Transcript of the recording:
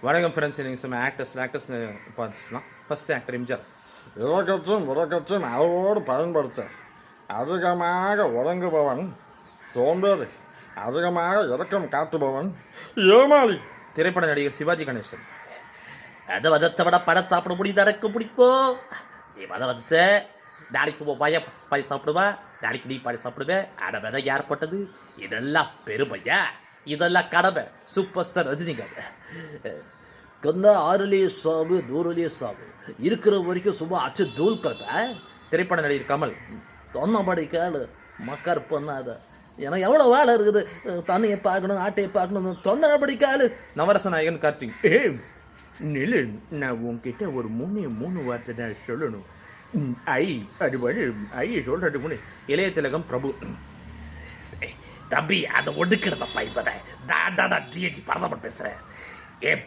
வணக்கம் ஃப்ரெண்ட்ஸ். நீங்கள் சும்மா ஆக்டர்ஸ்னு பார்த்துச்சுன்னா ஃபஸ்ட்டு ஆக்டர் எம்ஜிஆர். உறக்கற்றும் அளவோடு பயன்படுத்த அதிகமாக உறங்குபவன் சோம்பேறி, அதிகமாக இரக்கம் காட்டுபவன் ஏமாளி. திரைப்பட நடிகர் சிவாஜி கணேசன். அதை வதத்தை விட படம் சாப்பிட முடியுது, எனக்கு பிடிக்கும். நீ வதத்தை நாளைக்கு பைய பாய் சாப்பிடுவா, நாளைக்கு நீ பாடி சாப்பிடுவேன். அட விதை ஏற்பட்டது, இதெல்லாம் பெருமையா, இதெல்லாம் கடமை. Super star Rajinikanth. கண்ணா ஆறுலேயே சாவு, தூரலேயே சாவு, இருக்கிற வரைக்கும் சும்மா அச்சு தூள் கட்ட. திரைப்பட நடிகர் கமல். தொன்னபடி கேளு, மக்கார் பண்ணாத, ஏன்னா எவ்வளோ வேலை இருக்குது. தண்ணியை பார்க்கணும், ஆட்டையை பார்க்கணும், தொந்தரப்படி கேளு. நவரச நாயகன் கார்த்திக். நில்லு, நான் உன்கிட்ட ஒரு மூணு வார்த்தை தான் சொல்லணும். அது வந்து சொல்றது முன்னே இளைய திலகம் பிரபு. தம்பி, அதை ஒடுக்கிறத பைத்தனை நான் டிஎச்சி பரதப்பட்டு பேசுகிறேன். ஏன்